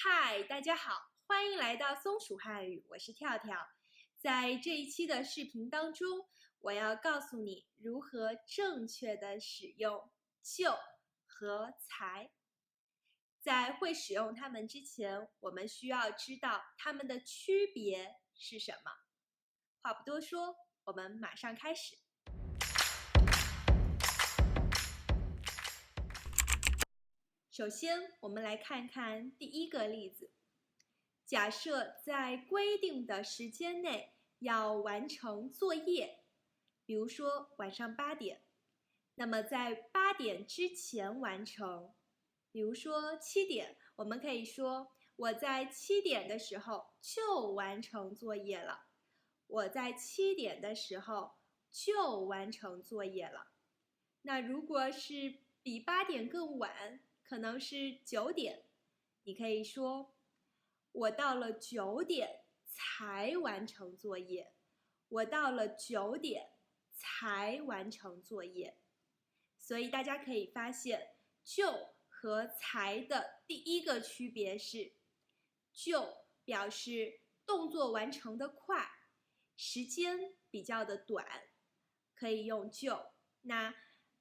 嗨，大家好，欢迎来到松鼠汉语，我是跳跳。在这一期的视频当中，我要告诉你如何正确的使用就和才。在会使用它们之前，我们需要知道它们的区别是什么。话不多说，我们马上开始。首先，我们来看看第一个例子。假设在规定的时间内要完成作业，比如说晚上8点，那么在8点之前完成，比如说7点，我们可以说我在7点的时候就完成作业了。我在7点的时候就完成作业了。那如果是比8点更晚，可能是9点，你可以说我到了9点才完成作业，我到了9点才完成作业。所以大家可以发现，就和才的第一个区别是，就表示动作完成的快，时间比较的短，可以用就。那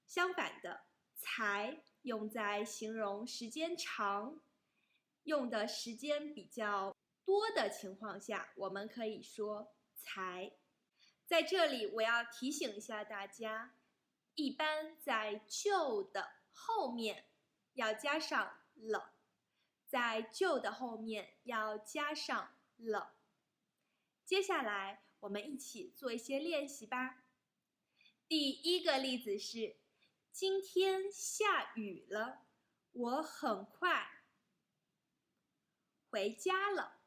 相反的，才用在形容时间长，用的时间比较多的情况下，我们可以说才。在这里，我要提醒一下大家，一般在就的后面要加上了，在就的后面要加上了。接下来，我们一起做一些练习吧。第一个例子是，今天下雨了，我很快回家了。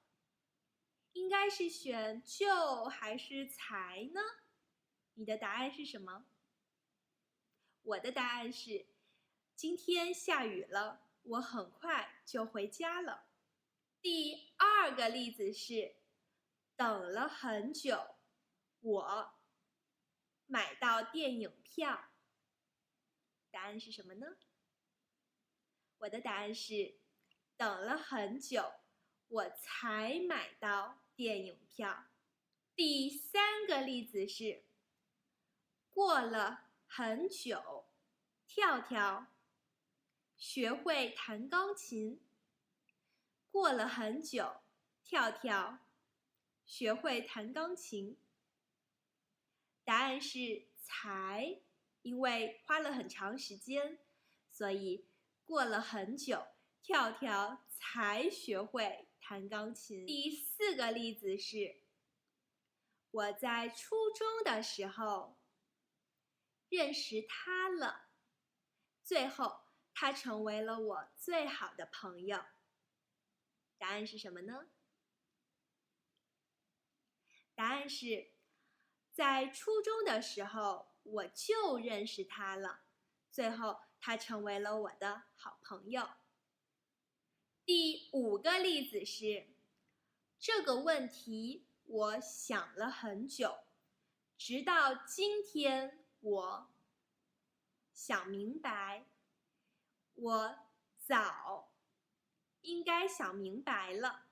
应该是选就还是才呢？你的答案是什么？我的答案是，今天下雨了，我很快就回家了。第二个例子是，等了很久，我买到电影票。答案是什么呢？我的答案是，等了很久，我才买到电影票。第三个例子是，过了很久，跳跳学会弹钢琴。过了很久，跳跳学会弹钢琴。答案是才，因为花了很长时间，所以过了很久，跳跳才学会弹钢琴。第四个例子是，我在初中的时候认识他了，最后他成为了我最好的朋友。答案是什么呢？答案是，在初中的时候我就认识他了，最后他成为了我的好朋友。第五个例子是，这个问题我想了很久，直到今天我想明白，我早应该想明白了。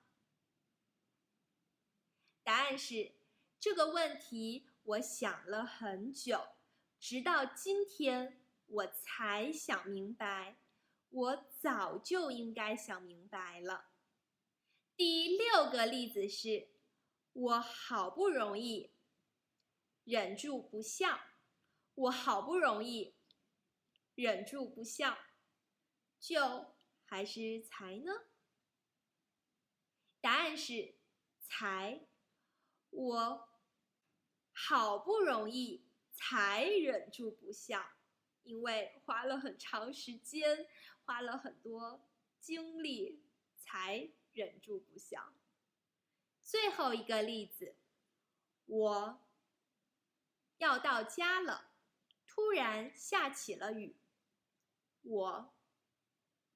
答案是，这个问题我想了很久，直到今天我才想明白，我早就应该想明白了。第六个例子是，我好不容易忍住不笑，我好不容易忍住不笑，就还是才呢？答案是才。我好不容易才忍住不笑，因为花了很长时间，花了很多精力才忍住不笑。最后一个例子，我要到家了，突然下起了雨。我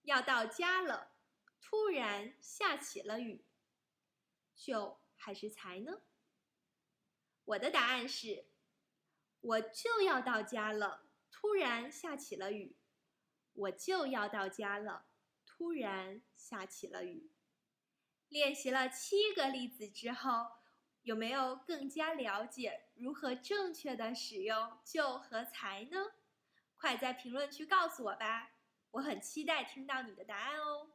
要到家了，突然下起了雨，就还是才呢？我的答案是，我就要到家了，突然下起了雨。我就要到家了，突然下起了雨。练习了7个例子之后，有没有更加了解如何正确的使用就和才呢？快在评论区告诉我吧，我很期待听到你的答案哦。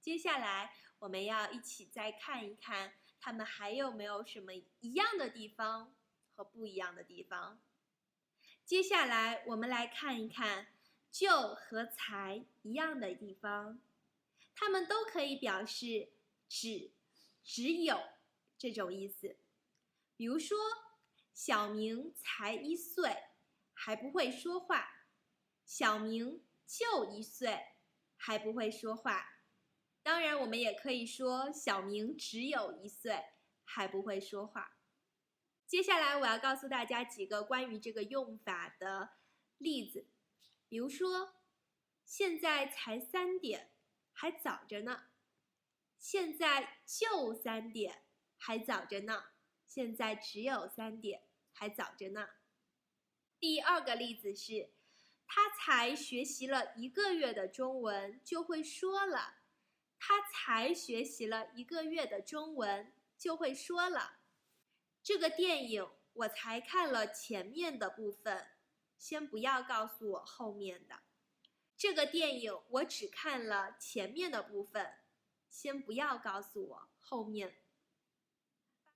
接下来我们要一起再看一看，它们还有没有什么一样的地方和不一样的地方。接下来我们来看一看就和才一样的地方，它们都可以表示只有这种意思。比如说，小明才1岁，还不会说话。小明就1岁，还不会说话。当然，我们也可以说小明只有1岁，还不会说话。接下来我要告诉大家几个关于这个用法的例子，比如说，现在才3点，还早着呢。现在就3点，还早着呢。现在只有3点，还早着呢。第2个例子是，他才学习了1个月的中文就会说了。他才学习了1个月的中文就会说了。这个电影我才看了前面的部分，先不要告诉我后面的。这个电影我只看了前面的部分，先不要告诉我后面。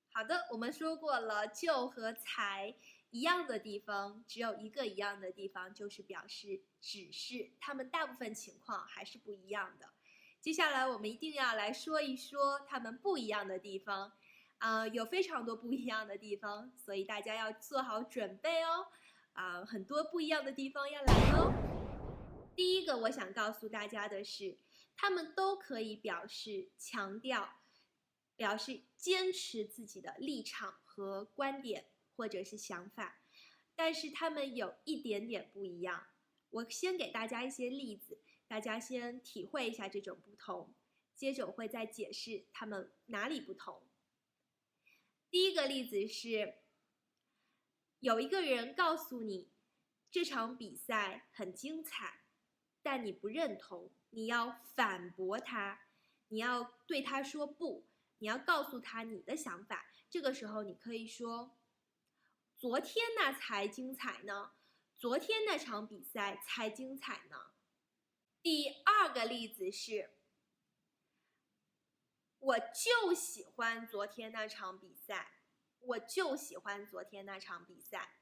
好的，我们说过了，就和才一样的地方，只有一个一样的地方，就是表示只是，它们大部分情况还是不一样的。接下来我们一定要来说一说它们不一样的地方，有非常多不一样的地方，所以大家要做好准备哦，很多不一样的地方要来喽。第一个我想告诉大家的是，它们都可以表示强调，表示坚持自己的立场和观点或者是想法，但是它们有一点点不一样。我先给大家一些例子，大家先体会一下这种不同，接着我会再解释它们哪里不同。第一个例子是，有一个人告诉你这场比赛很精彩，但你不认同，你要反驳他，你要对他说不，你要告诉他你的想法。这个时候你可以说，昨天那才精彩呢，昨天那场比赛才精彩呢。第2个例子是，我就喜欢昨天那场比赛，我就喜欢昨天那场比赛。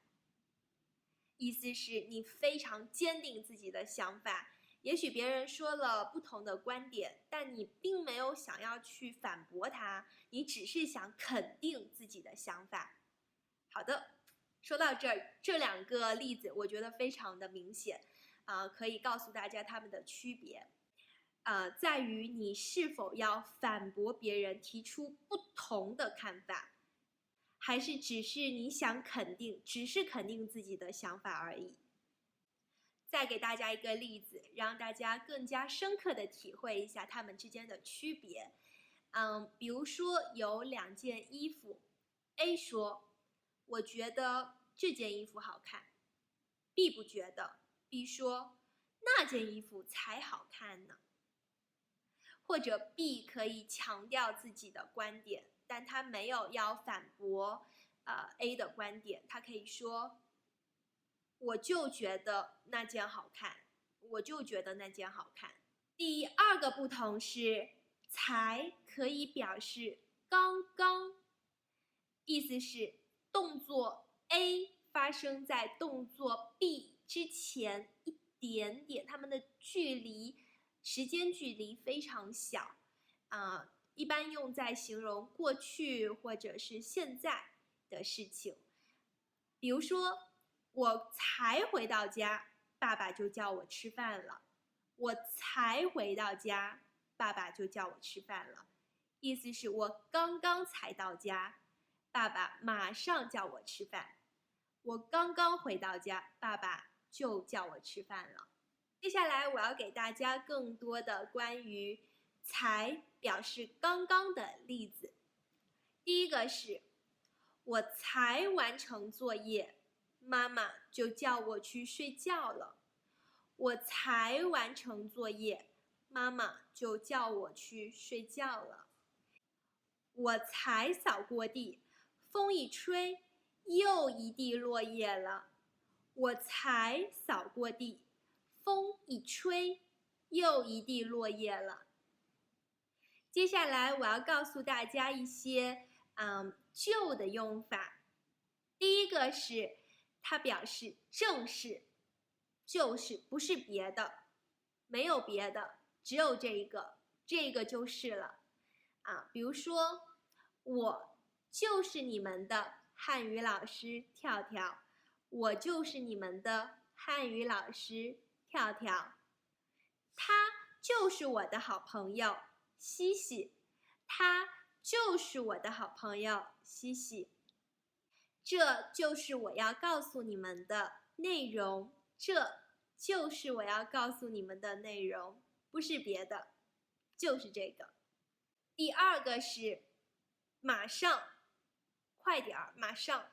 意思是你非常坚定自己的想法，也许别人说了不同的观点，但你并没有想要去反驳他，你只是想肯定自己的想法。好的，说到这儿，这2个例子我觉得非常的明显，可以告诉大家它们的区别，在于你是否要反驳别人，提出不同的看法，还是只是你想肯定，只是肯定自己的想法而已。再给大家一个例子，让大家更加深刻地体会一下它们之间的区别。比如说有2件衣服 ，A 说，我觉得这件衣服好看 ，B 不觉得 ，B 说，那件衣服才好看呢。或者 B 可以强调自己的观点，但他没有要反驳A 的观点，他可以说，我就觉得那件好看，我就觉得那件好看。第2个不同是，才可以表示刚刚，意思是动作 A 发生在动作 B 之前一点点，它们的时间距离非常小，一般用在形容过去或者是现在的事情。比如说，我才回到家，爸爸就叫我吃饭了。我才回到家，爸爸就叫我吃饭了。意思是我刚刚才到家，爸爸马上叫我吃饭。我刚刚回到家，爸爸就叫我吃饭了。接下来我要给大家更多的关于才表示刚刚的例子。第一个是，我才完成作业，妈妈就叫我去睡觉了。我才完成作业，妈妈就叫我去睡觉了。我才扫过地，风一吹，又一地落叶了。我才扫过地，风一吹，又一地落叶了。接下来我要告诉大家一些就的用法。第一个是它表示正式，就是不是别的，没有别的，只有这个就是了比如说我就是你们的汉语老师跳跳，我就是你们的汉语老师跳跳。他就是我的好朋友西西，他就是我的好朋友西西。这就是我要告诉你们的内容，这就是我要告诉你们的内容，不是别的，就是这个。第二个是马上，快点儿，马上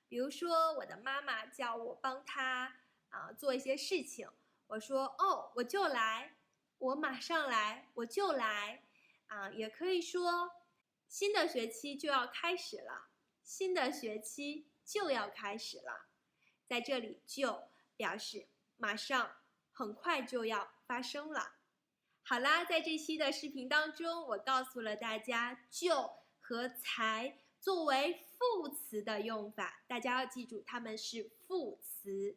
比如说我的妈妈叫我帮她做一些事情，我说哦，我就来，我马上来，我就来也可以说新的学期就要开始了，新的学期就要开始了，在这里就表示马上，很快就要发生了。好啦，在这期的视频当中，我告诉了大家就和才作为副词的用法，大家要记住它们是副词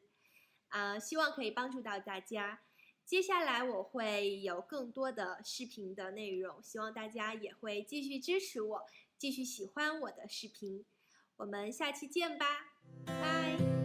希望可以帮助到大家。接下来我会有更多的视频的内容，希望大家也会继续支持我，继续喜欢我的视频。我们下期见吧，拜。